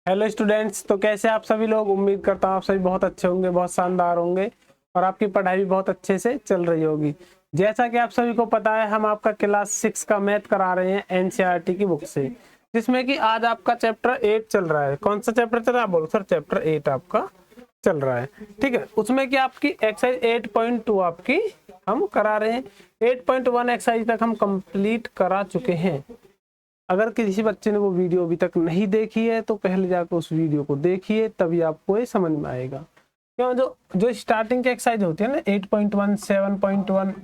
Hello students, तो कैसे आप सभी लोग। उम्मीद करता हूँ आप सभी बहुत अच्छे होंगे, बहुत शानदार होंगे और आपकी पढ़ाई भी बहुत अच्छे से चल रही होगी। जैसा कि आप सभी को पता है, हम आपका क्लास 6 का मैथ करा रहे हैं एनसीईआरटी की बुक से, जिसमें कि आज आपका चैप्टर 8 चल रहा है। कौन सा चैप्टर चल रहा है? बोलो सर, चैप्टर 8 आपका चल रहा है। ठीक है, उसमें कि आपकी एक्सरसाइज 8.2 आपकी हम करा रहे हैं। 8.1 एक्सरसाइज तक हम कंप्लीट करा चुके हैं। अगर किसी बच्चे ने वो वीडियो अभी तक नहीं देखी है तो पहले जाकर उस वीडियो को देखिए, तभी आपको ये समझ में आएगा। क्यों, जो जो स्टार्टिंग की एक्सरसाइज होती है ना, 8.1, 7.1,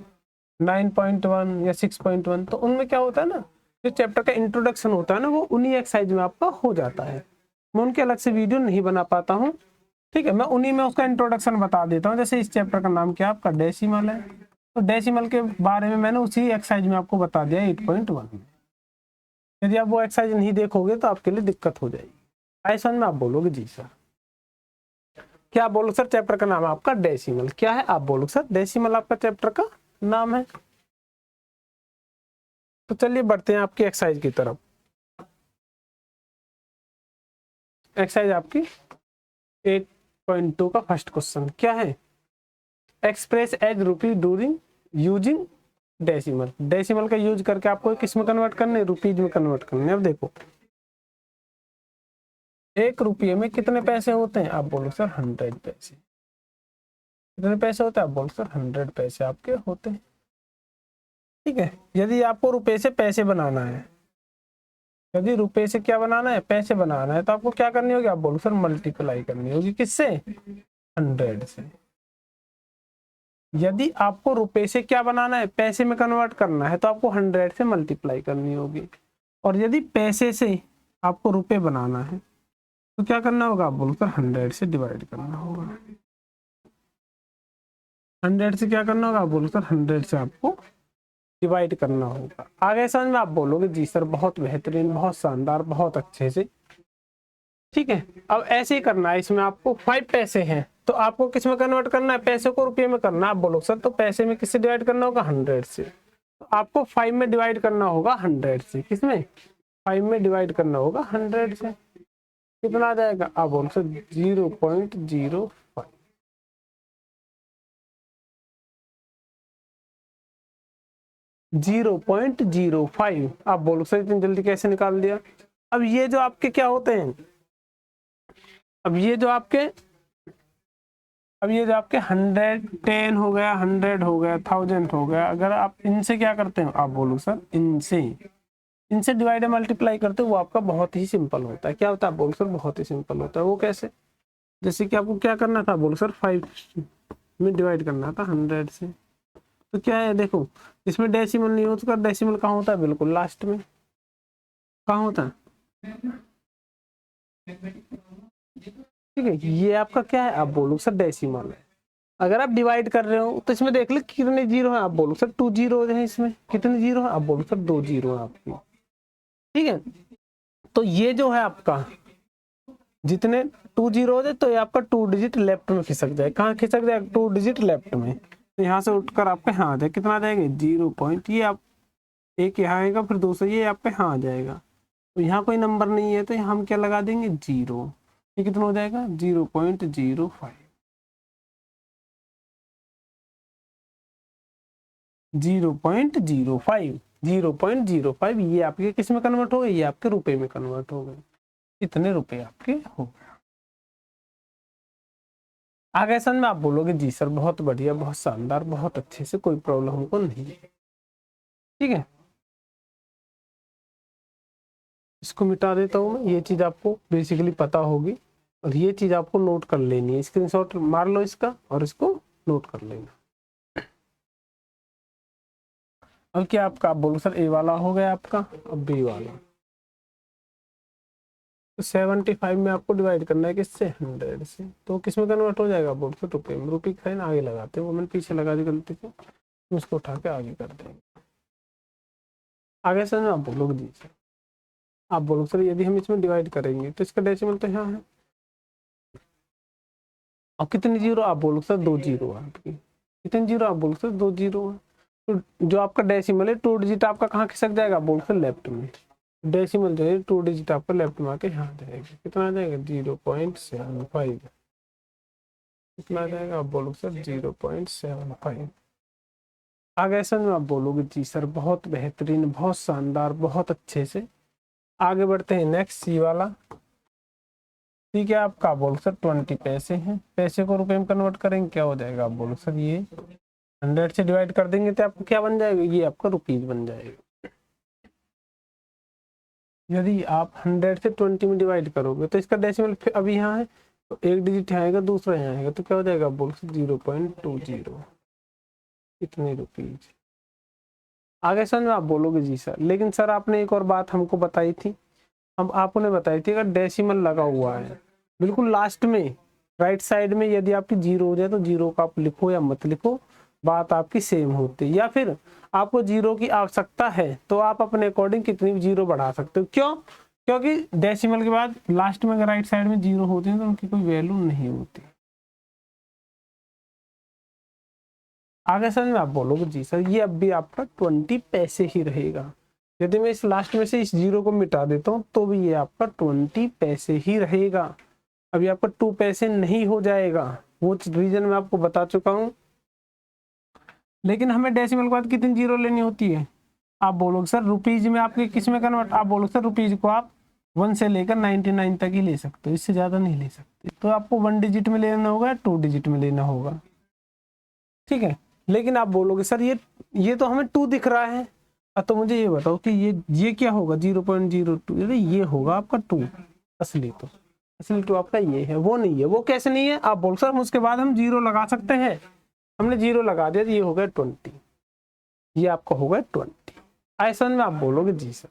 9.1 या 6.1, तो उनमें क्या होता है ना, जो चैप्टर का इंट्रोडक्शन होता है ना, वो उन्हीं एक्सरसाइज में आपका हो जाता है। मैं उनके अलग से वीडियो नहीं बना पाता हूँ। ठीक है, मैं उन्हीं में उसका इंट्रोडक्शन बता देता हूँ। जैसे इस चैप्टर का नाम क्या आपका डेसिमल है, तो डेसिमल के बारे में मैंने उसी एक्सरसाइज में आपको बता दिया 8.1 में। यदि आप वो एक्सरसाइज नहीं देखोगे तो आपके लिए दिक्कत हो जाएगी। ऐसा में आप बोलोगे जी सर। क्या बोलो सर? चैप्टर का नाम है आपका डेसिमल। क्या है? आप बोलो सर, डेसिमल आपका चैप्टर का नाम है। तो चलिए बढ़ते हैं आपकी एक्सरसाइज की तरफ। एक्सरसाइज आपकी 8.2 का फर्स्ट क्वेश्चन क्या है? एक्सप्रेस एज रुपी ड्यूरिंग यूजिंग डेसिमल। डेसिमल का यूज करके आपको किस में कन्वर्ट करने? रुपीज में कन्वर्ट करने। अब देखो, 1 रुपये में कितने पैसे होते हैं? आप बोलो सर 100 पैसे। कितने पैसे होते हैं? आप बोलो सर 100 पैसे आपके होते हैं। ठीक है, यदि आपको रुपए से पैसे बनाना है, यदि रुपए से क्या बनाना है? पैसे बनाना है, तो आपको क्या करनी होगी? आप बोलो सर मल्टीप्लाई करनी होगी। किससे? 100 से। यदि आपको रुपए से क्या बनाना है? पैसे में कन्वर्ट करना है, तो आपको 100 से मल्टीप्लाई करनी होगी। और यदि पैसे से आपको रुपए बनाना है तो क्या करना होगा? आप बोलो सर 100 से डिवाइड करना होगा। 100 से क्या करना होगा? आप बोलो सर 100 से आपको डिवाइड करना होगा। आगे समझ में? आप बोलोगे जी सर बहुत बेहतरीन, बहुत शानदार, बहुत अच्छे से। ठीक है, अब ऐसे ही करना है। इसमें आपको 5 पैसे हैं, तो आपको किस में कन्वर्ट करना है? पैसे को रुपये में करना है। आप बोलो सर तो पैसे में किससे डिवाइड करना होगा? 100 से। तो आपको 5 में डिवाइड करना होगा 100 से। किसमें? 5 में डिवाइड करना होगा 100 से। कितना आ जाएगा? आप बोलो सर 0.05। 0.05। आप बोलो सर इतनी जल्दी कैसे निकाल दिया? अब ये जो आपके क्या होते हैं, अब ये जो आपके 110 हो गया, 100 हो गया, 1000 हो गया, अगर आप इनसे क्या करते हो? आप बोलो सर इनसे डिवाइड मल्टीप्लाई करते हो, वो आपका बहुत ही सिंपल होता है। क्या होता है? आप बोलो सर बहुत ही सिंपल होता है। वो कैसे? जैसे कि आपको क्या करना था? बोलो सर 5 में डिवाइड करना था 100 से। तो क्या है, देखो इसमें डेसिमल नहीं हो चुका। डेसिमल कहाँ होता है? बिल्कुल लास्ट में। कहाँ होता है? ठीक है, ये आपका क्या है? आप बोलो सर डेसिमल है। अगर आप डिवाइड कर रहे हो तो इसमें देख लो कितने जीरो है। आप बोलो सर 2 जीरो है। इसमें कितने जीरो है? आप बोलो सर 2 जीरो है आपकी। ठीक है, तो ये जो है आपका, जितने 2 जीरो है तो ये आपका 2 डिजिट लेफ्ट में खिसक जाए। कहाँ खिसक जाए? 2 डिजिट लेफ्ट में। तो यहाँ से उठकर आपका यहाँ आ जाए। कितना आ जाएगा? 0 पॉइंट। ये आप एक यहाँ आएगा, फिर दूसरा ये आपका यहाँ आ जाएगा। तो यहाँ कोई नंबर नहीं है, तो यहाँ हम क्या लगा देंगे? 0। ये कितना हो जाएगा? 0.05। 0.05। 0.05 ये आपके किस में कन्वर्ट हो गए? ये आपके रुपए में कन्वर्ट हो गए। इतने रुपए आपके हो गए। आगे सन में आप बोलोगे जी सर बहुत बढ़िया, बहुत शानदार, बहुत अच्छे से, कोई प्रॉब्लम हमको नहीं है। ठीक है, इसको मिटा देता हूँ मैं। ये चीज आपको बेसिकली पता होगी और ये चीज आपको नोट कर लेनी है। स्क्रीनशॉट मार लो इसका और इसको नोट कर लेना। अब क्या आपका? आप बोलो सर ए वाला हो गया आपका, अब बी वाला। तो 75 में आपको डिवाइड करना है किससे? 100 से। तो किस में कन्वर्ट हो जाएगा? बोल सर रुपये में। रुपये का साइन आगे लगाते हैं, वो मैंने पीछे लगा दी गलती से, उसको उठा के आगे कर देंगे। आगे सर आप बोलोगे जी सर। आप बोलो सर यदि हम इसमें डिवाइड करेंगे तो इसका डेसिमल तो यहाँ है। और कितनी जीरो? आप बोलो सर 2 जीरो है आपकी। कितनी जीरो? आप बोलो सर 2 जीरो है। तो जो आपका डेसिमल है 2 डिजिट आपका कहाँ खिसक जाएगा? बोलो सर लेफ्ट में। डेसिमल जो है 2 डिजिट आपको लेफ्ट में आके यहाँ जाएगा। कितना आ जाएगा 0.75। कितना आ जाएगा आप बोलो सर 0.75। आगे समझ में आप बोलोगे जी सर बहुत बेहतरीन, बहुत शानदार, बहुत अच्छे से। आगे बढ़ते हैं नेक्स्ट सी वाला। ठीक है, आपका बोलो सर 20 पैसे हैं, पैसे को रुपए में कन्वर्ट करेंगे क्या हो जाएगा आप बोलो सर, ये 100 से डिवाइड कर देंगे तो आपको क्या बन जाएगा, ये आपका रुपीज बन जाएगा। यदि आप 100 से 20 में डिवाइड करोगे तो इसका डेसिमल अभी यहाँ है तो एक डिजिट आएगा, दूसरा यहाँ आएगा तो क्या हो जाएगा आप बोलो सर 0.20, इतने रुपीज। आगे समझ में आप बोलोगे जी सर। लेकिन सर आपने एक और बात हमको बताई थी, हम आपने बताई थी अगर डेसिमल लगा हुआ है बिल्कुल लास्ट में राइट साइड में, यदि आपकी 0 हो जाए तो 0 का आप लिखो या मत लिखो, बात आपकी सेम होती है। या फिर आपको 0 की आवश्यकता है तो आप अपने अकॉर्डिंग कितनी भी 0 बढ़ा सकते हो। क्यों? क्योंकि डेसिमल के बाद लास्ट में अगर राइट साइड में 0 होती है तो उनकी कोई वैल्यू नहीं होती। आगे समझ में आप बोलोगे जी सर ये अब भी आपका 20 पैसे ही रहेगा। यदि मैं इस लास्ट में से इस 0 को मिटा देता हूँ तो भी ये आपका 20 पैसे ही रहेगा। अभी आपका 2 पैसे नहीं हो जाएगा, वो रीजन मैं आपको बता चुका हूँ। लेकिन हमें डेसिमल के बाद कितनी 0 लेनी होती है आप बोलोगे सर रुपीज में आपके किस में कन्वर्ट, आप बोलोगे सर रुपीज को आप 1 से लेकर 99 तक ही ले सकते हो, इससे ज्यादा नहीं ले सकते। तो आपको 1 डिजिट में लेना होगा, 2 डिजिट में लेना होगा। ठीक है, लेकिन आप बोलोगे सर ये तो हमें 2 दिख रहा है, तो मुझे ये बताओ कि ये क्या होगा 0.02, यदि ये होगा आपका 2 असली, तो असली 2 आपका ये है, वो नहीं है। वो कैसे नहीं है आप बोल सर उसके बाद हम 0 लगा सकते हैं, हमने 0 लगा दिया तो ये हो गया 20, ये आपका होगा 20। ऐसा में आप बोलोगे जी सर,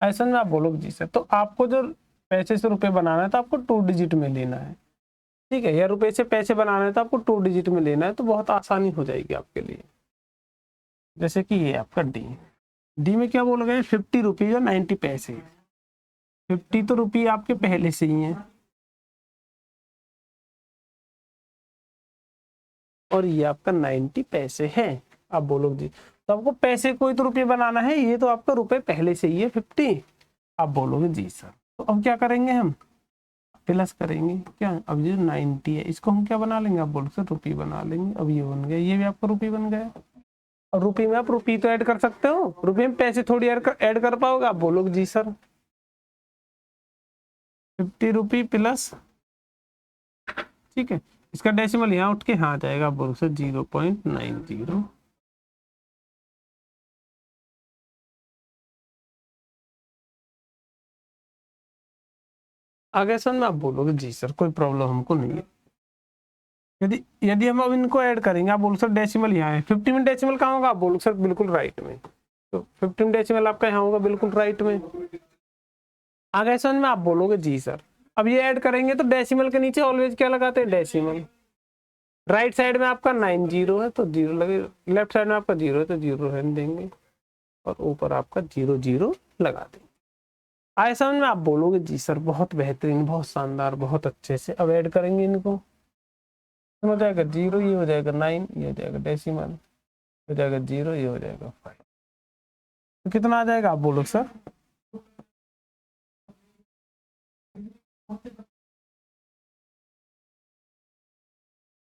ऐसा में आप बोलोगे जी सर। तो आपको जो पैसे से रुपए बनाना है तो आपको 2 डिजिट में लेना है। ठीक है, या रुपए से पैसे बनाना है तो आपको 2 डिजिट में लेना है, तो बहुत आसानी हो जाएगी आपके लिए। जैसे कि ये आपका डी में क्या बोला गया 50 रुपीज और 90 पैसे। 50 तो रुपये आपके पहले से ही हैं और ये आपका 90 पैसे है। आप बोलोगे जी तो आपको पैसे कोई तो रुपये बनाना है, ये तो आपका रुपए पहले से ही है 50। आप बोलोगे जी सर। तो अब क्या करेंगे हम प्लस करेंगे क्या, अब ये 90 है इसको हम क्या बना लेंगे आप बोलो सर रुपये बना लेंगे। अब ये बन गया, ये भी आपका रुपये बन गया। और रुपये में आप रुपये तो ऐड कर सकते हो, रुपये में पैसे थोड़ी ऐड कर पाओगे। आप बोलोगे जी सर 50 रुपये प्लस, ठीक है, इसका डेसिमल यहाँ उठ के यहाँ जाएगा, आप बोलो सर 0.90। आगे सर में आप बोलोगे जी सर कोई प्रॉब्लम हमको नहीं है। यदि यदि हम अब इनको ऐड करेंगे आप बोलो सर डेसिमल यहाँ है, 50 में डेसिमल कहाँ होगा आप बोलो सर बिल्कुल राइट में, तो 50 में डेसिमल आपका यहाँ होगा बिल्कुल राइट में। आगे सर में आप बोलोगे जी सर अब ये ऐड करेंगे तो डेसिमल के नीचे ऑलवेज क्या लगाते हैं डेसिमल। राइट साइड में आपका 90 है तो 0 लगे, लेफ्ट साइड में आपका 0 है तो 0 रहने देंगे और ऊपर आपका 0 लगा देंगे। आए समझ में आप बोलोगे जी सर बहुत बेहतरीन, बहुत शानदार, बहुत अच्छे से। अब ऐड करेंगे इनको, हो जाएगा 0, ये हो जाएगा 9, ये हो जाएगा डेसिमल, हो जाएगा 0, ये हो जाएगा 5। तो कितना आ जाएगा आप बोलो सर,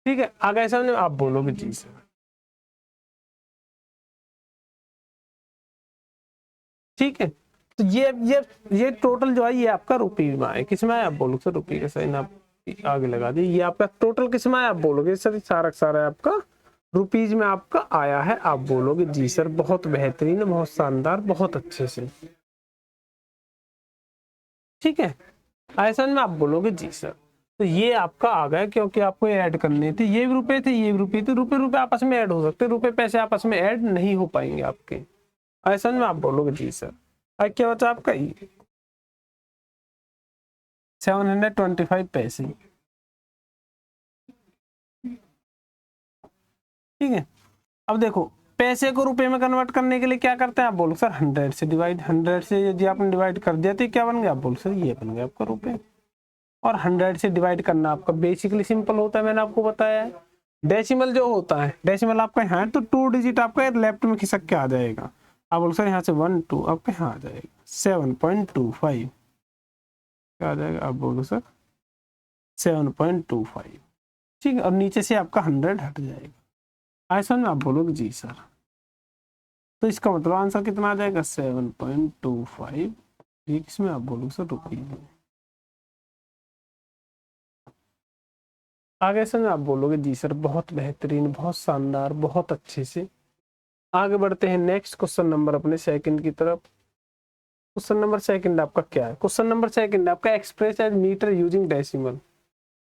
ठीक है। आगे समझ में आप बोलोगे जी सर, ठीक है। तो ये टोटल जो है ये आपका रुपये में आए, किस में आया आप बोलो सर रुपये का साइन आप आगे लगा दिए। ये आपका टोटल किस में आया आप बोलोगे सर सारा सारा आपका रुपीज में आपका आया है। आप बोलोगे जी सर बहुत बेहतरीन, बहुत शानदार, बहुत अच्छे से, ठीक है। ऐसा में आप बोलोगे जी सर। तो ये आपका आ गया क्योंकि आपको ऐड करने थे, ये भी रुपए थे, ये भी रुपए थे। रुपए आपस में ऐड हो सकते, रुपए पैसे आपस में ऐड नहीं हो पाएंगे आपके। ऐसा में आप बोलोगे जी सर। अब क्या बचा आपका 725 पैसे, ठीक है। अब देखो पैसे को रुपए में कन्वर्ट करने के लिए क्या करते हैं आप बोलो सर 100 से डिवाइड। 100 से यदि आपने डिवाइड कर दिया तो क्या बन गया आप बोलो सर ये बन गया आपका रुपए। और 100 से डिवाइड करना आपका बेसिकली सिंपल होता है, मैंने आपको बताया है। डेसिमल जो होता है, डेसिमल आपका यहाँ है तो 2 डिजिट आपका लेफ्ट में खिसक के आ जाएगा। आप बोलो सर यहाँ से 1 2 आपका यहाँ आ जाएगा 7.25 क्या आ जाएगा, आप बोलो सर 7.25, ठीक है। और नीचे से आपका 100 हट जाएगा। ऐसा में आप बोलोगे जी सर, तो इसका मतलब आंसर कितना आ जाएगा 7.25, ठीक। इसमें आप बोलोगे सर रुपये। आगे से आप बोलोगे जी सर बहुत बेहतरीन, बहुत शानदार, बहुत अच्छे से। आगे बढ़ते हैं नेक्स्ट क्वेश्चन नंबर अपने सेकंड की तरफ। क्वेश्चन नंबर सेकंड आपका क्या है? क्वेश्चन नंबर सेकंड आपका express as metre using decimal.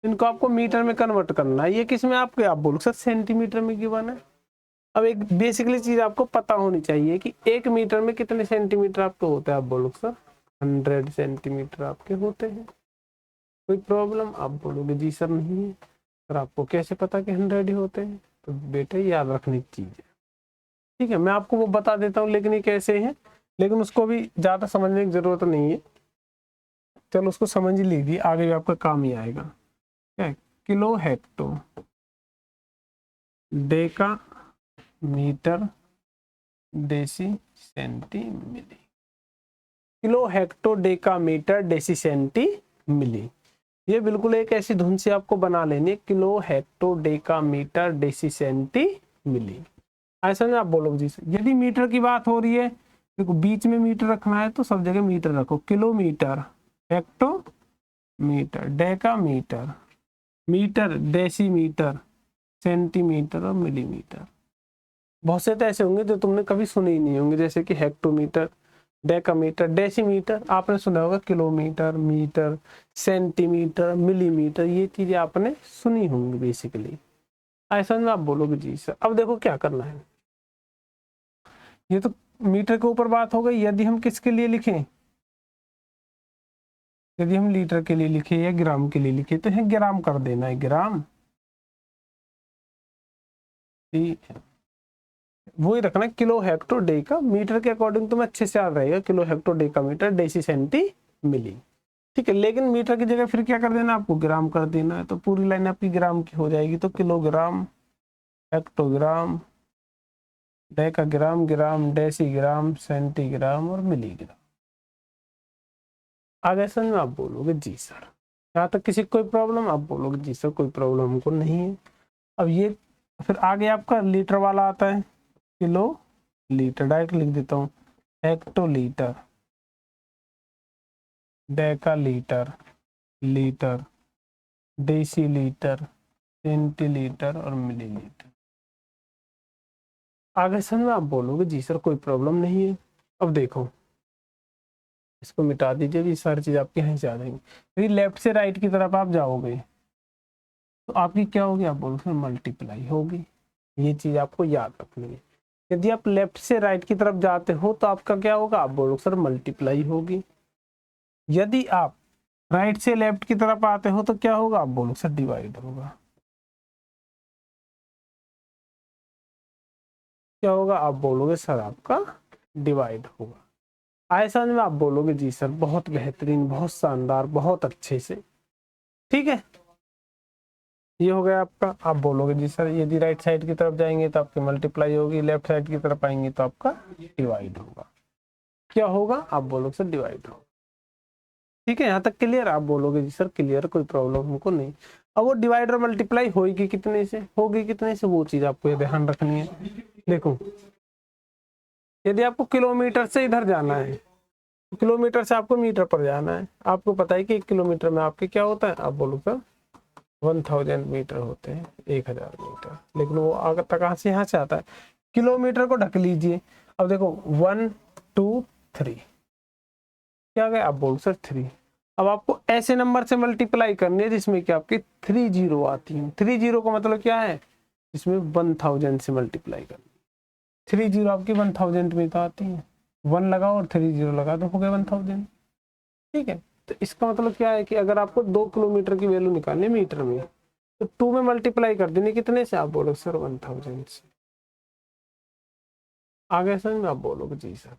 इनको आपको मीटर में कन्वर्ट करना है। ये किस में आपके, आप बोलो सर सेंटीमीटर में गिवन है। अब एक बेसिकली चीज आपको पता होनी चाहिए कि 1 मीटर में कितने सेंटीमीटर आपके होते हैं। आप बोलो सर 100 सेंटीमीटर आपके होते हैं। कोई प्रॉब्लम? आप बोलोगे जी सर नहीं है। सर आपको कैसे पता कि 100 ही होते हैं? तो बेटे याद रखने की चीज है, ठीक है। मैं आपको वो बता देता हूँ लेकिन ये कैसे है, लेकिन उसको भी ज्यादा समझने की जरूरत नहीं है। चलो उसको समझ लीजिए, आगे भी आपका काम ही आएगा। क्या है? Kilo hecto deca metre deci centi milli. Kilo hecto deca metre deci centi milli, ये बिल्कुल एक ऐसी धुन से आपको बना लेनी है। Kilo hecto deca metre deci centi milli. ऐसा में आप बोलोगे जी सर, यदि मीटर की बात हो रही है, देखो बीच में मीटर रखना है तो सब जगह मीटर रखो। Kilometre, hecto metre, deca metre, metre decimetre, centimetre और मिलीमीटर। बहुत से तो ऐसे होंगे जो तुमने कभी सुने ही नहीं होंगे, जैसे कि हेक्टोमीटर, डेकामीटर, डेसीमीटर आपने सुना होगा, किलोमीटर, मीटर, सेंटीमीटर, मिलीमीटर, ये चीजें आपने सुनी होंगी बेसिकली। ऐसा में आप बोलोगे जी सर। अब देखो क्या करना है, ये तो मीटर के ऊपर बात हो गई। यदि हम किसके लिए लिखें, यदि हम लीटर के लिए लिखे या ग्राम के लिए लिखे तो है ग्राम कर देना है, ग्राम, ठीक है। वही रखना किलो हेक्टो डेका मीटर के अकॉर्डिंग तो मैं अच्छे से याद रहेगा, kilo hecto deca metre deci centi milli, ठीक है। लेकिन मीटर की जगह फिर क्या कर देना, आपको ग्राम कर देना है, तो पूरी लाइन आपकी ग्राम की हो जाएगी। तो किलोग्राम, हेक्टोग्राम, डेकाग्राम, ग्राम, डेसीग्राम, सेंटीग्राम और मिलीग्राम। आगे समझ में आप बोलोगे जी सर। यहाँ तक किसी कोई प्रॉब्लम? आप बोलोगे जी सर कोई प्रॉब्लम हमको नहीं है। अब ये फिर आगे आपका लीटर वाला आता है, किलो लीटर, डायरेक्ट लिख देता हूँ, हेक्टोलीटर, डेकालीटर, लीटर, डेसीलीटर, सेंटीलीटर और मिलीलीटर। आगे समझ में आप बोलोगे जी सर कोई प्रॉब्लम नहीं है। अब देखो इसको मिटा दीजिए, ये सारी चीज आपके यहाँ से आ जाएंगी। फिर लेफ्ट से राइट की तरफ आप जाओगे तो आपकी क्या होगी, आप बोलो सर मल्टीप्लाई होगी। ये चीज आपको याद रखनी है। यदि आप लेफ्ट से राइट की तरफ जाते हो तो आपका क्या होगा, आप बोलो सर मल्टीप्लाई होगी। यदि आप राइट से लेफ्ट की तरफ आते हो तो क्या होगा, आप बोलो सर डिवाइड होगा। क्या होगा, आप बोलोगे सर आपका डिवाइड होगा। ऐसा में आप बोलोगे जी सर बहुत बेहतरीन, बहुत शानदार, बहुत अच्छे से, ठीक है। ये हो गया आपका। आप बोलोगे जी सर यदि राइट साइड की तरफ जाएंगे तो आपकी मल्टीप्लाई होगी, लेफ्ट साइड की तरफ आएंगे तो आपका डिवाइड होगा। क्या होगा, आप बोलोगे सर डिवाइड होगा, ठीक है। यहाँ तक क्लियर? आप बोलोगे जी सर क्लियर, कोई प्रॉब्लम हमको नहीं। अब वो डिवाइड और मल्टीप्लाई होगी कितने से, होगी कितने से, वो चीज आपको ध्यान रखनी है। देखो यदि आपको किलोमीटर से इधर जाना है, किलोमीटर से आपको मीटर पर जाना है। आपको पता है कि 1 किलोमीटर में आपके क्या होता है, आप बोलो सर 1000 मीटर होते हैं, 1000 मीटर। लेकिन वो आगे तक कहाँ से, यहाँ से आता है। किलोमीटर को ढक लीजिए। अब देखो 1 2 3 क्या गया, आप बोलो सर 3। अब आपको ऐसे नंबर से मल्टीप्लाई करनी है जिसमें कि आपकी 3 जीरो आती है। 3 जीरो का मतलब क्या है, इसमें 1000 से मल्टीप्लाई करनी। 3 जीरो आपकी 1000 में तो आती है, 1 लगाओ और 3 जीरो लगा दो, हो गया 1000, ठीक है। तो इसका मतलब क्या है कि अगर आपको 2 किलोमीटर की वैल्यू निकालनी है मीटर में तो 2 में मल्टीप्लाई कर देनी कितने से, आप बोलो सर 1000 से। आगे समझ में? आप बोलोगे जी सर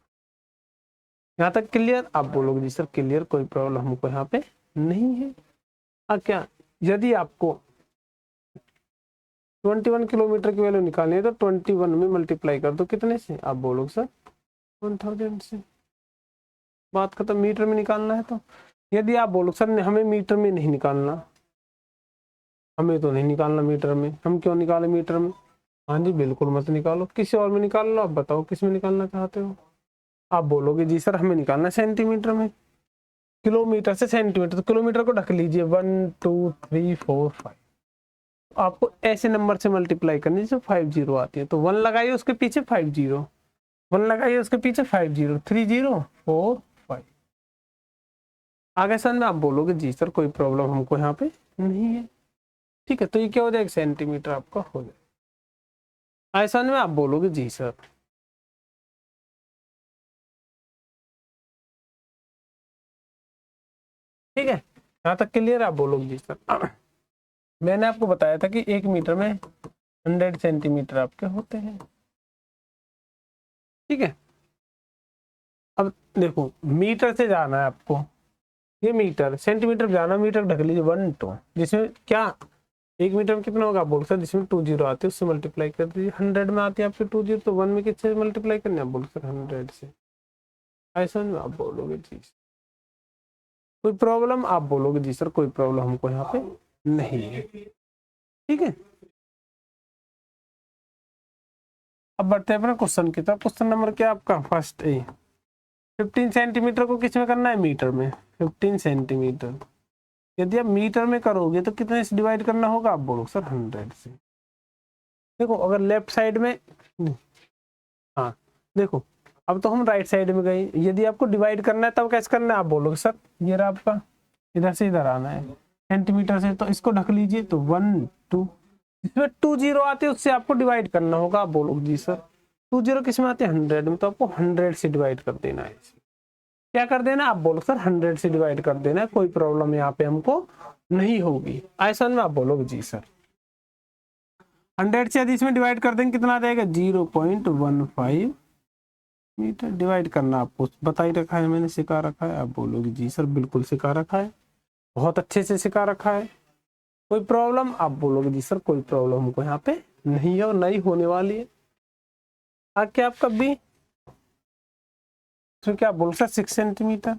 यहाँ तक क्लियर? आप बोलोगे जी सर क्लियर, कोई प्रॉब्लम हमको यहाँ पे नहीं है। क्या यदि आपको 21 किलोमीटर की वैल्यू निकालनी है तो 21 में मल्टीप्लाई कर दो, कितने से? आप बोलोगे सर 1000 से। बात खत्म। मीटर में निकालना है तो यदि आप बोलो सर हमें मीटर में नहीं निकालना, हमें तो नहीं निकालना मीटर में, हम क्यों निकाले मीटर में? हाँ जी बिल्कुल मत निकालो, किसी और में निकाल लो। आप बताओ किस में निकालना चाहते हो? आप बोलोगे जी सर हमें निकालना है सेंटीमीटर में। किलोमीटर से सेंटीमीटर, तो किलोमीटर को ढक लीजिए 1 2 3 4 5। आपको ऐसे नंबर से मल्टीप्लाई करनी जो 50 आती है, तो 1 लगाइए उसके पीछे 50, 1 लगाइए उसके पीछे 50, 30 4 5। आगे सर में आप बोलोगे जी सर कोई प्रॉब्लम हमको यहाँ पे नहीं है। ठीक है, तो ये क्या हो जाएगा? सेंटीमीटर आपका हो जाएगा। ऐसा में आप बोलोगे जी सर। ठीक है, यहाँ तक क्लियर? आप बोलोगे जी सर। मैंने आपको बताया था कि 1 मीटर में 100 सेंटीमीटर आपके होते हैं। ठीक है, अब देखो मीटर से जाना है आपको, ये मीटर, सेंटीमीटर जाना, मीटर ढक लीजिए 1 2, जिसमें क्या 1 मीटर में कितना होगा? आप बोल सकते जिसमें 20 आती है उससे मल्टीप्लाई कर दीजिए। 100 में आती है आपके 20, तो 1 में किससे मल्टीप्लाई करने? आप बोल सकते 100 से। ऐसा में आप बोलोगे जी कोई प्रॉब्लम? आप बोलोगे जी सर कोई प्रॉब्लम हमको यहाँ पे नहीं है। ठीक है, अब बढ़ते हैं अपने क्वेश्चन की तरफ। क्वेश्चन नंबर क्या आपका? First A. 15 सेंटीमीटर को किस में करना है? मीटर में। 15 सेंटीमीटर यदि आप मीटर में करोगे तो कितने से डिवाइड करना होगा? आप बोलो सर 100 से। देखो अगर लेफ्ट साइड में, हाँ देखो अब तो हम राइट साइड में गए, यदि आपको डिवाइड करना है तब कैसे करना है? आप बोलोगे सर ये रहा आपका, इधर से इधर आना है सेंटीमीटर से, तो इसको ढक लीजिए, तो 1 2, इसमें 20 आते हैं उससे आपको डिवाइड करना होगा। आप बोलोगे जी सर 20 किस में आते हैं? 100 में, तो आपको 100 से डिवाइड कर देना है। क्या कर देना? आप बोलो सर 100 से डिवाइड कर देना है, कोई प्रॉब्लम यहाँ पे हमको नहीं होगी। ऐसा में आप बोलोगे जी सर 100 से यदि इसमें डिवाइड कर देंगे कितना आ जाएगा? 0.15 मीटर। डिवाइड करना आपको बता ही रखा है, मैंने सिखा रखा है। आप बोलोगे जी सर बिल्कुल सिखा रखा है, बहुत अच्छे से सिखा रखा है। कोई प्रॉब्लम? आप बोलोगे जी सर कोई प्रॉब्लम हमको यहाँ पे नहीं है और नहीं होने वाली है। आगे आपका बी, तो क्या बोल सकते 6 सेंटीमीटर,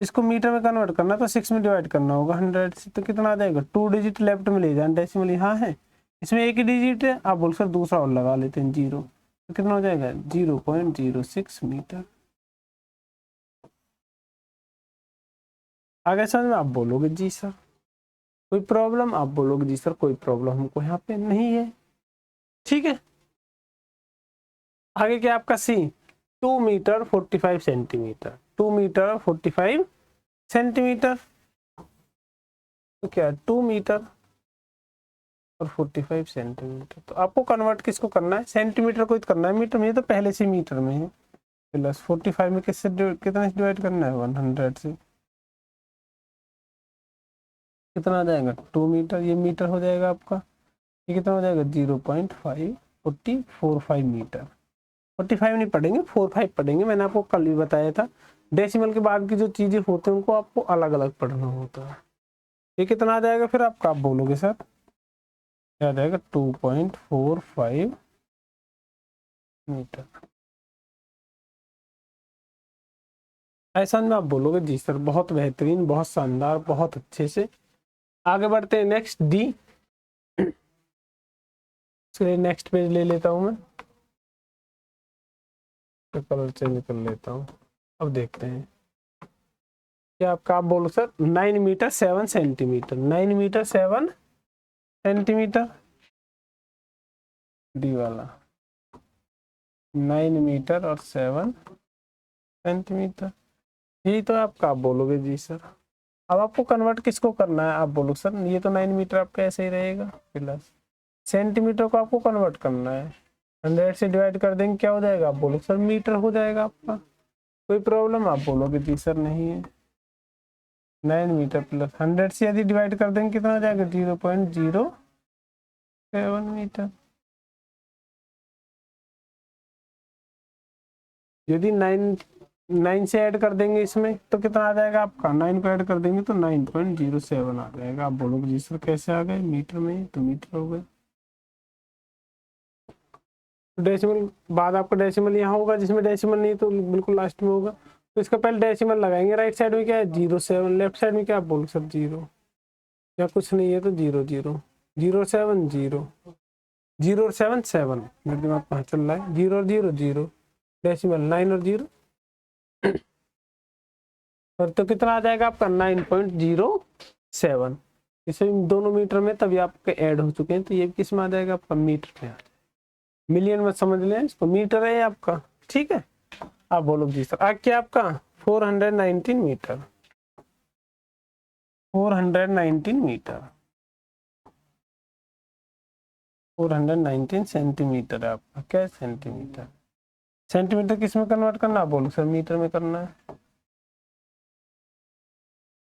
इसको मीटर में कन्वर्ट करना तो 6 में डिवाइड करना होगा 100 से, तो कितना आ जाएगा? 2 डिजिट लेफ्ट में ले जाए, डेसिमल यहाँ है, इसमें एक ही डिजिट है। आप बोल सर दूसरा और लगा लेते हैं 0, तो कितना हो जाएगा? 0.06 मीटर। आगे समझ में? आप बोलोगे जी सर कोई प्रॉब्लम? आप बोलोगे जी सर कोई प्रॉब्लम हमको यहाँ पे नहीं है। ठीक है, आगे क्या आपका सी, 2 मीटर 45 सेंटीमीटर, 2 मीटर 45 सेंटीमीटर, तो क्या 2 मीटर और 45 सेंटीमीटर, तो आपको कन्वर्ट किसको करना है? सेंटीमीटर को करना है मीटर में, ये तो पहले से मीटर में है, प्लस 45 में किससे कितना डिवाइड करना है? 100 से। कितना आ जाएगा? 2 मीटर, ये मीटर हो जाएगा आपका, ये कितना हो जाएगा? 0.545 मीटर। 45 नहीं पढ़ेंगे, 45 पढ़ेंगे, मैंने आपको कल भी बताया था। डेसिमल के बाद की जो चीजें होती हैं उनको आपको अलग अलग पढ़ना होता है। ये कितना आ जाएगा फिर आपका? आप बोलोगे सर क्या आ जाएगा? 2.45 मीटर। ऐसा में आप बोलोगे जी सर बहुत बेहतरीन, बहुत शानदार, बहुत अच्छे से। आगे बढ़ते हैं नेक्स्ट डी। नेक्स्ट पेज ले लेता हूं मैं, तो कलर चेंज कर लेता हूं। अब देखते हैं क्या आपका, आप बोलो sir 9 metre 7 centimetre, 9 metre 7 centimetre, D वाला 9 मीटर और 7 सेंटीमीटर, यही तो आपका। आप बोलोगे जी सर अब आपको कन्वर्ट किसको करना है? आप बोलो सर ये तो 9 मीटर आपका ऐसे ही रहेगा, प्लस सेंटीमीटर को आपको कन्वर्ट करना है, 100 से डिवाइड कर देंगे, क्या हो जाएगा? आप बोलो सर मीटर हो जाएगा आपका। कोई प्रॉब्लम? आप बोलोगे जी सर नहीं है। 9 मीटर प्लस 100 से यदि डिवाइड कर देंगे कितना हो जाएगा? 0.07 मीटर। यदि 9 9 से ऐड कर देंगे इसमें तो कितना आ जाएगा आपका, 9 को ऐड कर देंगे तो 9.07 आ जाएगा। आप बोलोगे जी सर कैसे आ गए मीटर में, तो मीटर हो गए। डेसिमल बाद आपका डेसिमल यहाँ होगा, जिसमें डेसिमल नहीं तो बिल्कुल लास्ट में होगा, तो इसका पहले डेसिमल लगाएंगे। राइट साइड में क्या है 07, लेफ्ट साइड में क्या आप बोल सर 0 या कुछ नहीं है तो 0 0 0 7 0 0 और 7 7, मेरे दिमाग कहाँ चल रहा है, 0 और 0 0 डेसिमल 9 और 0 पर, तो कितना आ जाएगा आपका 9.07। इसे दोनों मीटर में तभी आपके ऐड हो चुके हैं, तो ये किस में आ जाएगा आपका मीटर में आ जाएगा। मिलियन में समझ लें इसको, मीटर है आपका, ठीक है। आप बोलो जी सर आगे क्या आपका 419 मीटर, 419 मीटर, 419 सेंटीमीटर है आपका, क्या सेंटीमीटर, सेंटीमीटर किस में कन्वर्ट करना, आप बोलो सर मीटर में करना है।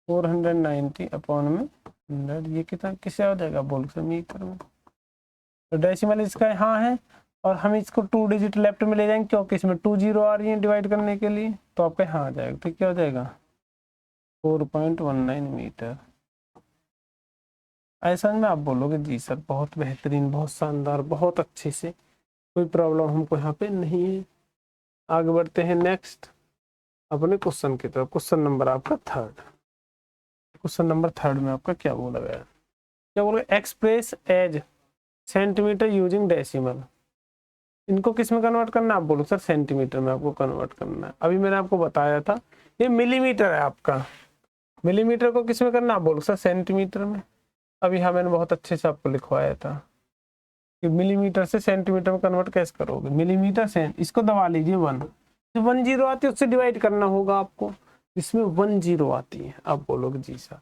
490 अपॉन में 100, ये कितना किससे हो जाएगा बोलो सर मीटर में। तो डेसिमल इसका यहाँ है और हम इसको 2 डिजिट लेफ्ट में ले जाएंगे क्योंकि इसमें 2 0 आ रही है डिवाइड करने के लिए, तो आपका यहाँ आ जाएगा, तो क्या हो जाएगा 4.19 मीटर। ऐसा में आप बोलोगे जी सर बहुत बेहतरीन, बहुत शानदार, बहुत अच्छे से, कोई प्रॉब्लम हमको यहाँ पे नहीं है। आगे बढ़ते हैं नेक्स्ट अपने क्वेश्चन की तरफ। क्वेश्चन नंबर आपका 3rd, क्वेश्चन नंबर 3rd में आपका क्या बोला गया, क्या बोला, express as centimetre using decimal. इनको किस में कन्वर्ट करना, आप बोलो सर सेंटीमीटर में आपको कन्वर्ट करना है। अभी मैंने आपको बताया था ये मिलीमीटर है आपका, मिलीमीटर को किस में करना, आप बोलो सर सेंटीमीटर में। अभी हाँ मैंने बहुत अच्छे से आपको लिखवाया था कि मिलीमीटर से सेंटीमीटर में कन्वर्ट कैसे करोगे, मिलीमीटर से इसको दबा लीजिए 1, जो 1 0 आती है उससे डिवाइड करना होगा आपको, जिसमें 1 0 आती है। आप बोलोगे जी सर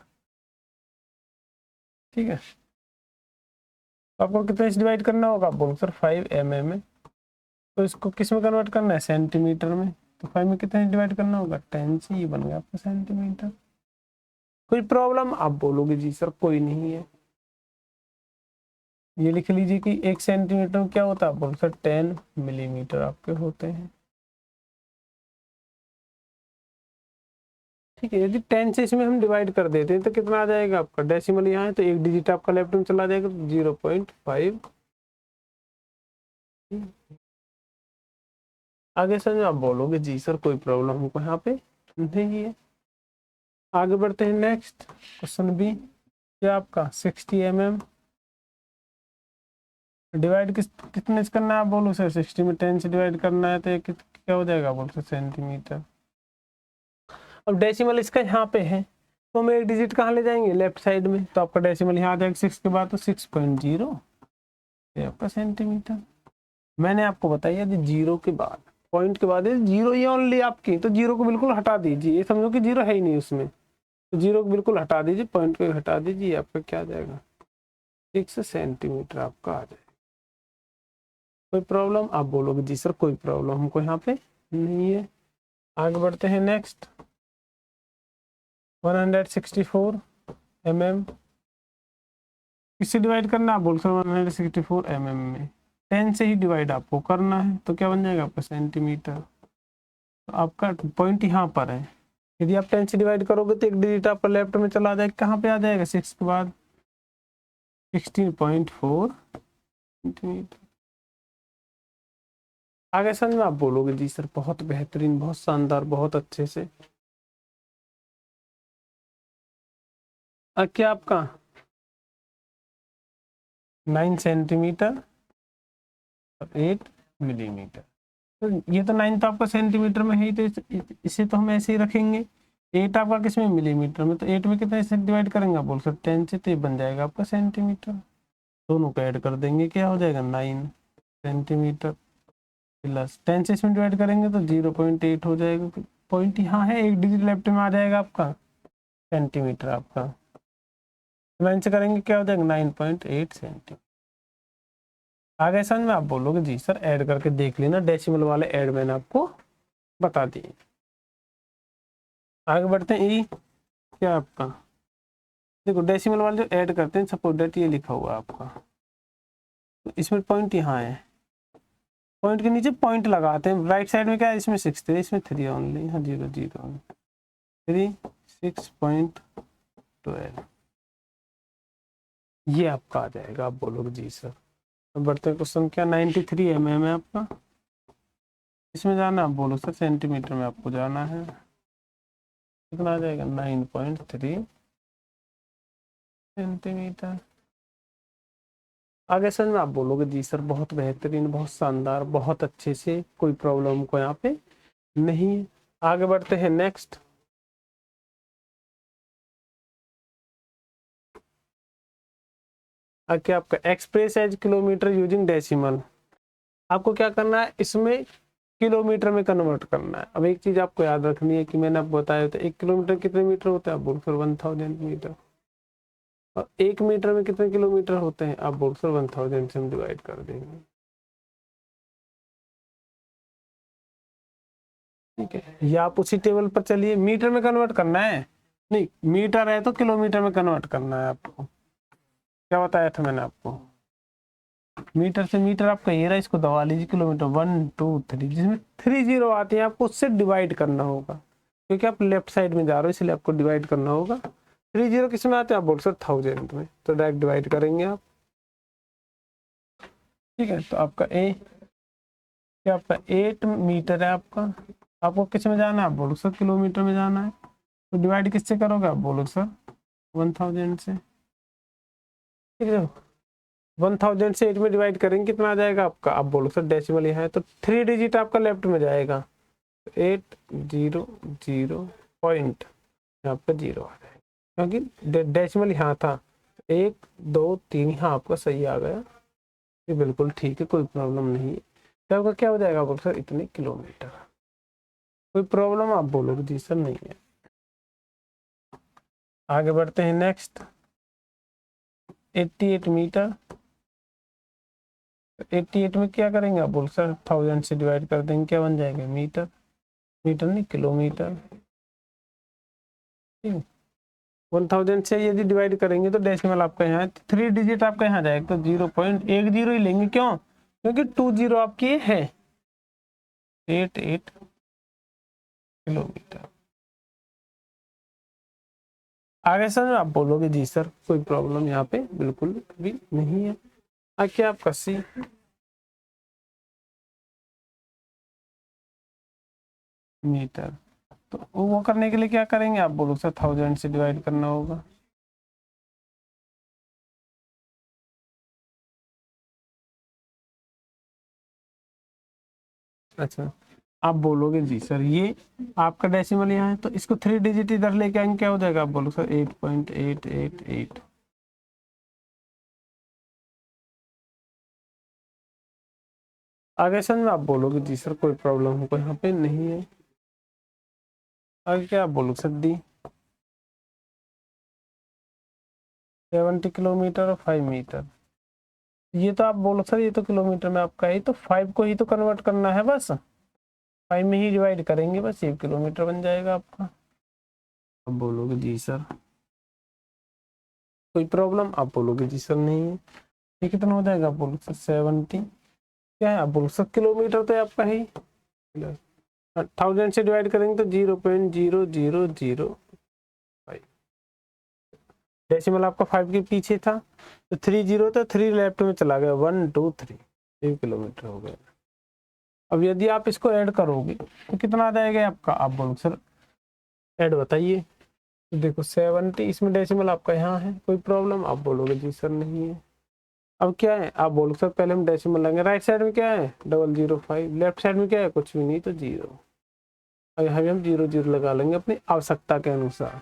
ठीक है, तो आपको कितना से डिवाइड करना होगा, आप बोलो सर 5 mm में, तो इसको किस में कन्वर्ट करना है सेंटीमीटर में, तो 5 में कितना डिवाइड करना होगा 10 से, ये बन गया आपका सेंटीमीटर। कोई प्रॉब्लम, आप बोलोगे जी सर कोई नहीं है। ये लिख लीजिए कि 1 सेंटीमीटर में क्या होता है, आप बोलो सर 10 मिलीमीटर आपके होते हैं, ठीक है। यदि 10 से इसमें हम डिवाइड कर देते हैं तो कितना आ जाएगा आपका, डेसिमल यहाँ है तो 1 डिजिट आपका लेफ्ट में चला जाएगा, तो 0.5। आगे सर आप बोलोगे जी सर कोई प्रॉब्लम हमको यहाँ पे नहीं है। आगे बढ़ते हैं नेक्स्ट क्वेश्चन बी, क्या आपका 60 mm डिवाइड कितने से करना है, आप बोलो सर 60 में 10 से डिवाइड करना है तो क्या हो जाएगा बोलो सर सेंटीमीटर। अब डेसिमल इसका यहाँ पे है तो हम 1 डिजिट कहाँ ले जाएंगे लेफ्ट साइड में, तो आपका डेसिमल यहाँ आ जाएगा 6 के बाद, तो 6.0 ये आपका सेंटीमीटर। मैंने आपको बताया यदि 0 के बाद, पॉइंट के बाद 0 ये ओनली आपकी, तो 0 को बिल्कुल हटा दीजिए, ये समझो कि 0 है ही नहीं उसमें, तो 0 को बिल्कुल हटा दीजिए, पॉइंट को हटा दीजिए, आपका क्या आ जाएगा 6 सेंटीमीटर आपका आ जाएगा। कोई प्रॉब्लम, आप बोलोगे जी सर कोई प्रॉब्लम हमको यहाँ पे नहीं है। आगे बढ़ते हैं नेक्स्ट 164 mm किससे डिवाइड करना, आप बोल सर 164 mm में 10 से ही डिवाइड आपको करना है, तो क्या बन जाएगा आपका सेंटीमीटर। तो आपका पॉइंट यहाँ पर है, यदि आप 10 से डिवाइड करोगे तो 1 डिजिट आपका लेफ्ट में चला जाएगा, कहाँ पे आ जाएगा 6 के बाद 16.4 सेंटीमीटर। आगे समझ में आप बोलोगे जी सर बहुत बेहतरीन, बहुत शानदार, बहुत अच्छे से। क्या आपका 9 सेंटीमीटर और 8 मिलीमीटर, तो ये तो 9 तो आपका सेंटीमीटर में है, तो इसे तो हम ऐसे ही रखेंगे। 8 आपका किसमें मिलीमीटर में, तो 8 में कितने से डिवाइड करेंगे, आप बोल सर 10 से, तो ये बन जाएगा आपका सेंटीमीटर। दोनों को ऐड कर देंगे, क्या हो जाएगा 9 सेंटीमीटर प्लस 10 से इसमें डिवाइड करेंगे तो 0.8 हो जाएगा। पॉइंट यहाँ है, 1 डिजिट लेफ्ट में आ जाएगा आपका सेंटीमीटर आपका, 9 से करेंगे क्या हो जाएगा 9.8 सेंटीमीटर। आगे समझ में आप बोलोगे जी सर ऐड करके देख लेना, डेसिमल वाले ऐड मैंने आपको बता दिए। आगे बढ़ते हैं ई, क्या आपका देखो डेसिमल वाले जो ऐड करते हैं, सपोज दैट ये लिखा हुआ आपका, तो इसमें पॉइंट यहाँ है, पॉइंट के नीचे पॉइंट लगाते हैं। राइट साइड में क्या है, इसमें 6 3, इसमें 3 ओनली, हाँ 0 0 3 6.12, ये आपका आ जाएगा। आप बोलोगे जी सर। अब बढ़ते हैं क्वेश्चन क्या 93 mm है आपका, इसमें जाना, आप बोलो सर सेंटीमीटर में आपको जाना है, कितना आ जाएगा 9.3 सेंटीमीटर। आगे समझ में, आप बोलोगे जी सर बहुत बेहतरीन, बहुत शानदार, बहुत अच्छे से, कोई प्रॉब्लम को यहाँ पे नहीं है। आगे बढ़ते हैं नेक्स्ट। आगे आपका express as kilometre using decimal, आपको क्या करना है, इसमें किलोमीटर में कन्वर्ट करना है। अब एक चीज आपको याद रखनी है कि मैंने आपको बताया था 1 किलोमीटर कितने मीटर होता है, आप बोल सर 1000 मीटर, और 1 मीटर में कितने किलोमीटर होते हैं, आप बोल सर 1000 से हम डिवाइड कर देंगे। ठीक है, या आप उसी टेबल पर चलिए, मीटर में कन्वर्ट करना है, नहीं मीटर है तो किलोमीटर में कन्वर्ट करना है आपको। क्या बताया था मैंने आपको, मीटर से मीटर आपका ये रहा, इसको दबा लीजिए, किलोमीटर 1 2 3, जिसमें 3 0 आती है आपको उससे डिवाइड करना होगा, क्योंकि आप लेफ्ट साइड में जा रहे हो इसलिए आपको डिवाइड करना होगा। 3 0 किस में आते हैं, आप बोल सर 1000 में, तो डायरेक्ट डिवाइड करेंगे आप। ठीक है, तो आपका ए क्या, आपका 8 मीटर है आपका, आपको किस में जाना है, आप बोलो सर किलोमीटर में जाना है, तो डिवाइड किससे करोगे, आप बोलो सर 1000 से। ठीक है, 1000 से 8 में डिवाइड करेंगे, कितना आ जाएगा आपका, आप बोलो सर डेसिमल यहाँ है तो 3 डिजिट आपका लेफ्ट में जाएगा, 8 0 0 पॉइंट आपका 0 आ जाएगा, क्योंकि डेसिमल यहाँ था, 1 2 3 यहाँ आपका सही आ गया, ये बिल्कुल ठीक है, कोई प्रॉब्लम नहीं है। तो आपका क्या हो जाएगा, बोलो सर इतने किलोमीटर, कोई प्रॉब्लम, आप बोलोगे जी सर नहीं है। आगे बढ़ते हैं नेक्स्ट 88 मीटर, 88 में क्या करेंगे, आप बोल सर 1000 से डिवाइड कर देंगे, क्या बन जाएगा मीटर, मीटर नहीं किलोमीटर। 1000 से यदि डिवाइड करेंगे तो डेसिमल आपका यहाँ 3 डिजिट आपका यहाँ जाएगा, तो 0.10 ही लेंगे, क्यों, क्योंकि 2 0 आपकी है, 88 किलोमीटर। आगे सर आप बोलोगे जी सर कोई प्रॉब्लम यहाँ पे बिल्कुल भी नहीं है। आगे आपका सी, मीटर, तो वो करने के लिए क्या करेंगे, आप बोलो सर 1000 से डिवाइड करना होगा। अच्छा, आप बोलोगे जी सर ये आपका डेसिमल यहाँ है तो इसको 3 डिजिट इधर लेके आएंगे, क्या हो जाएगा, आप बोलो सर 8.888। आगे सर में आप बोलोगे जी सर कोई प्रॉब्लम हमको यहाँ पे नहीं है। आगे क्या आप बोलोगे सर डी, 70 किलोमीटर और 5 मीटर, ये तो आप बोलो सर ये तो किलोमीटर में आपका है, तो 5 को ही तो कन्वर्ट करना है, बस 5 में ही डिवाइड करेंगे, बस 1 किलोमीटर बन जाएगा आपका। अब बोलोगे जी सर कोई प्रॉब्लम, आप बोलोगे जी सर नहीं है। ये कितना हो जाएगा, आप बोलो सर 70, क्या है, आप बोलो सर किलोमीटर तो आपका ही, 1000 से डिवाइड करेंगे तो 0.0005, डेसिमल आपका 5 के पीछे था, तो 3 0 था, 3 लेफ्ट में चला गया, 1 2 3, 1 किलोमीटर हो गया। अब यदि आप इसको ऐड करोगे तो कितना आ जाएगा आपका, आप बोलो सर ऐड बताइए, तो देखो 70, इसमें डेसिमल आपका यहाँ है, कोई प्रॉब्लम, आप बोलोगे जी सर नहीं है। अब क्या है, आप बोलो सर पहले हम डेसिमल लेंगे, राइट साइड में क्या है 005, लेफ्ट साइड में क्या है कुछ भी नहीं तो 0, अब यहाँ भी हम 0 0 लगा लेंगे अपनी आवश्यकता के अनुसार,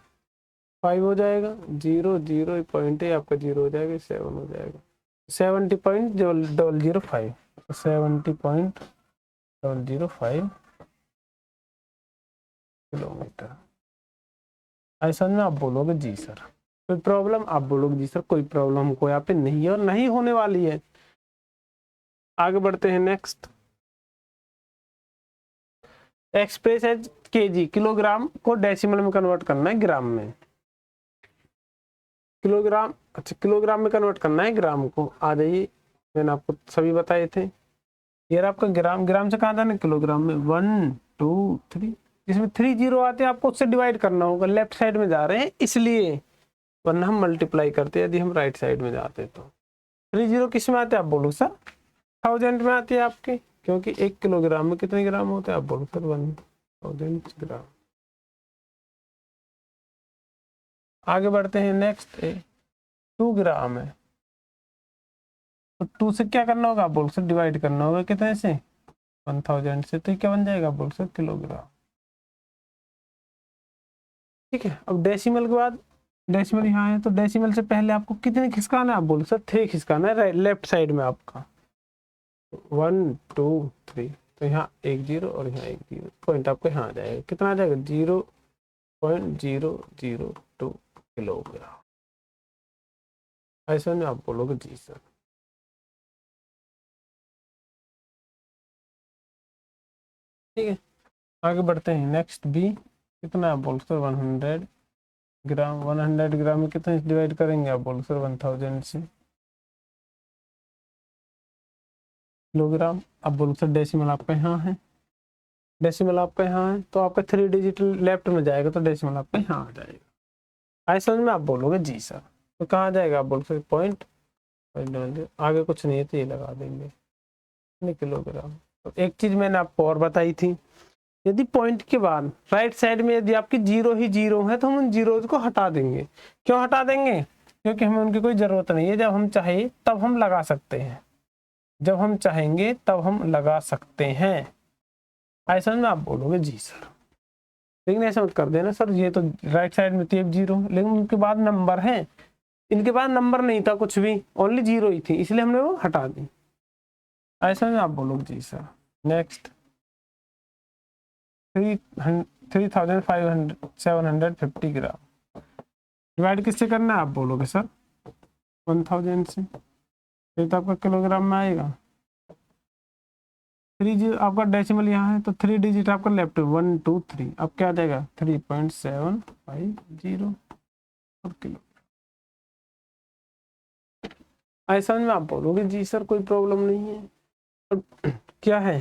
5 हो जाएगा, 0 0 पॉइंट है आपका 0 हो जाएगा, 7 हो जाएगा, 70.005, 70.005 किलोमीटर। ऐसा में आप बोलोगे जी सर कोई प्रॉब्लम, आप बोलोगे जी सर कोई प्रॉब्लम हमको यहाँ पे नहीं है और नहीं होने वाली है। आगे बढ़ते हैं next, express as kg, kilogram को डेसिमल में कन्वर्ट करना है ग्राम में, किलोग्राम, अच्छा किलोग्राम में कन्वर्ट करना है ग्राम को, आ जाइए मैंने आपको सभी बताए थे। ये आपका ग्राम, ग्राम से कहाँ था ना किलोग्राम में, 1 2 3, जिसमें 3 जीरो आते हैं आपको उससे डिवाइड करना होगा, लेफ्ट साइड में जा रहे हैं इसलिए, वरना हम मल्टीप्लाई करते यदि हम राइट साइड में जाते तो। 3 जीरो किस में आते हैं आप बोलो सर, 1000 में आती है आपके, क्योंकि 1 किलोग्राम में कितने ग्राम होते हैं आप बोलो सर, 1000 ग्राम। आगे बढ़ते हैं, नेक्स्ट 2 ग्राम है, तो 2 से क्या करना होगा आप बोल सर, डिवाइड करना होगा कितने से, 1000 से, तो क्या बन जाएगा बोल सर किलोग्राम। ठीक है, अब डेसिमल के बाद, डेसिमल यहाँ है तो डेसिमल से पहले आपको कितने खिसकाना है आप बोल सर, 3 खिसकाना है लेफ्ट साइड में आपका, 1 2 3, तो यहाँ 1 जीरो और यहाँ 1 जीरो, पॉइंट आपको यहाँ आ जाएगा, कितना आ जाएगा 0.002 किलोग्राम। ऐसा में आप बोलोगे जी सर। ठीक है, आगे बढ़ते हैं, नेक्स्ट बी, कितना आप बोल सर 100 ग्राम, 100 ग्राम में कितने डिवाइड करेंगे आप बोलो सर, 1000 से, किलोग्राम। अब बोलो सर डेसिमल आपका यहाँ है, डेसिमल आपका यहाँ है तो आपका 3 डिजिट लेफ्ट में जाएगा तो डेसिमल आपका यहाँ आ जाएगा। ऐसा में आप बोलोगे जी सर, तो कहाँ आ जाएगा आप बोल सर, पॉइंट, आगे कुछ नहीं है तो ये लगा देंगे किलोग्राम। तो एक चीज मैंने आपको और बताई थी, यदि पॉइंट के बाद राइट साइड में यदि आपकी जीरो ही जीरो है तो हम उन जीरो को हटा देंगे। क्यों हटा देंगे, क्योंकि हमें उनकी कोई जरूरत नहीं है, जब हम चाहे तब हम लगा सकते हैं, जब हम चाहेंगे तब हम लगा सकते हैं। ऐसा में आप बोलोगे जी सर, लेकिन ऐसा मत कर देना सर, ये तो राइट साइड में थी 1 जीरो, लेकिन उनके बाद नंबर है, इनके पास नंबर नहीं था कुछ भी, ओनली जीरो ही थी, इसलिए हमने वो हटा दी। ऐसा में आप बोलोगे जी सर। नेक्स्ट 3750 ग्राम, डिवाइड किससे करना है आप बोलोगे सर, 1000 से, फिर तो आपका किलोग्राम में आएगा। 3 जी आपका डेसिमल यहाँ है तो 3 डिजिट आपका लेफ्ट 1 2 3, अब क्या आ जाएगा 3.750 किलो। ऐसा में आप बोलोगे जी सर कोई प्रॉब्लम नहीं है। अब क्या है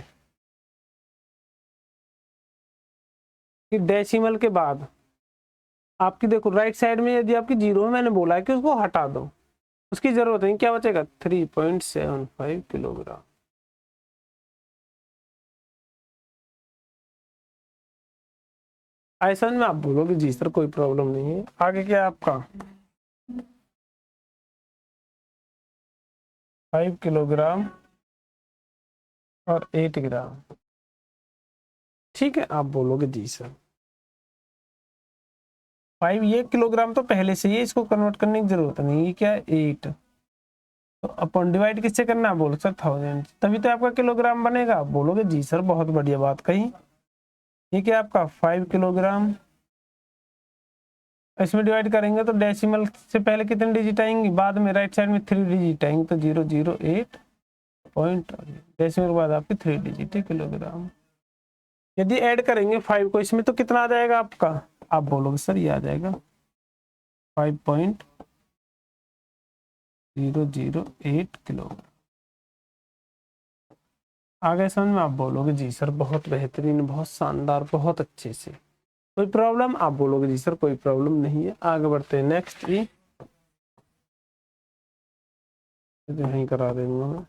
कि डेसिमल के बाद आपकी देखो राइट साइड में यदि आपकी जीरो है, मैंने बोला है कि उसको हटा दो, उसकी जरूरत नहीं, क्या बचेगा 3.75 किलोग्राम। ऐसा में आप बोलोगे जी सर कोई प्रॉब्लम नहीं है। आगे क्या है आपका 5 किलोग्राम और 8 ग्राम। ठीक है, आप बोलोगे जी सर 5, ये किलोग्राम तो पहले से ही है, इसको कन्वर्ट करने की जरूरत नहीं। ये क्या है 8, तो अपन डिवाइड किससे करना है बोलो सर 1000, तभी तो आपका किलोग्राम बनेगा। आप बोलोगे जी सर बहुत बढ़िया बात कही। ये क्या आपका 5 किलोग्राम, इसमें डिवाइड करेंगे तो डेसिमल से पहले कितने डिजिट आएंगी, बाद में राइट साइड में 3 डिजिट आएंगे, तो 008 पॉइंट, डेसिमल के बाद आपकी 3 डिजिट है किलोग्राम। यदि ऐड करेंगे 5 को इसमें तो कितना आ जाएगा आपका, आप बोलोगे सर ये आ जाएगा 5.008 किलोग्राम। आगे समझ में आप बोलोगे जी सर बहुत बेहतरीन, बहुत शानदार, बहुत अच्छे से, कोई प्रॉब्लम, आप बोलोगे जी सर कोई प्रॉब्लम नहीं है। आगे बढ़ते हैं, नेक्स्ट ई यहीं करा देंगे मैं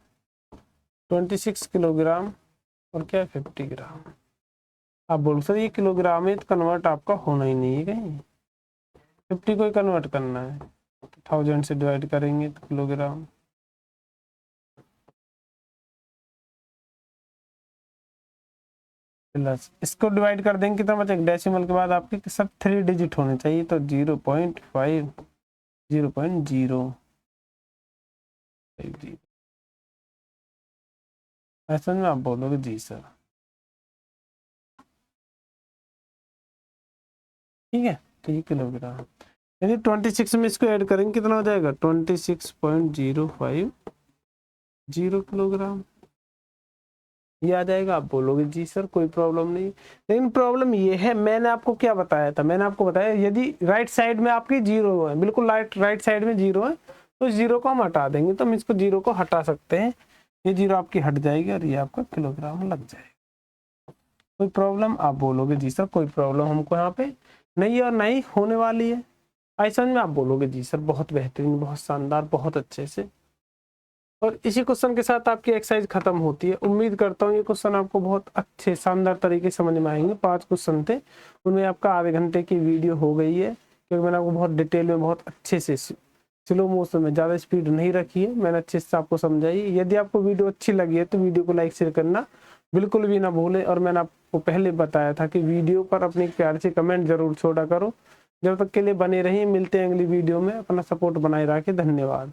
26 किलोग्राम और क्या 50 ग्राम। आप बोलो सर ये किलोग्राम में कन्वर्ट आपका होना ही नहीं है कहीं, 50 को ही कन्वर्ट करना है, 1000 से डिवाइड करेंगे तो किलोग्राम। प्लस इसको डिवाइड कर देंगे कितना बचेगा, डेसिमल के बाद आपके सब 3 डिजिट होने चाहिए, तो 0.5 0.050। ऐसा में आप बोलोगे जी सर। ठीक है, तो ये किलोग्राम, यदि 26 में इसको ऐड करेंगे कितना हो जाएगा 26.050 किलोग्राम, ये आ जाएगा। आप बोलोगे जी सर कोई प्रॉब्लम नहीं, लेकिन प्रॉब्लम ये है, मैंने आपको क्या बताया था, मैंने आपको बताया यदि राइट साइड में आपकी जीरो है, बिल्कुल राइट साइड में जीरो है, तो जीरो को हम हटा देंगे, तो हम इसको जीरो को हटा सकते हैं। ये 0 आपकी हट जाएगी और ये आपका किलोग्राम लग जाएगा। कोई प्रॉब्लम? आप बोलोगे जी सर कोई प्रॉब्लम हमको यहाँ पे नहीं है और नहीं होने वाली है। ऐसा में आप बोलोगे जी सर बहुत बेहतरीन, बहुत शानदार, बहुत अच्छे से। और इसी क्वेश्चन के साथ आपकी एक्सरसाइज खत्म होती है। उम्मीद करता हूँ ये क्वेश्चन आपको बहुत अच्छे शानदार तरीके से समझ में आएंगे। 5 क्वेश्चन थे, उनमें आपका आधे घंटे की वीडियो हो गई है, क्योंकि मैंने आपको बहुत डिटेल में, बहुत अच्छे से, स्लो मोशन में, ज़्यादा स्पीड नहीं रखी है, मैंने अच्छे से आपको समझाई। यदि आपको वीडियो अच्छी लगी है तो वीडियो को लाइक शेयर करना बिल्कुल भी ना भूलें। और मैंने आपको पहले बताया था कि वीडियो पर अपनी प्यार से कमेंट जरूर छोड़ा करो। जब तक के लिए बने रहिए, मिलते हैं अगली वीडियो में। अपना सपोर्ट बनाए रखें। धन्यवाद।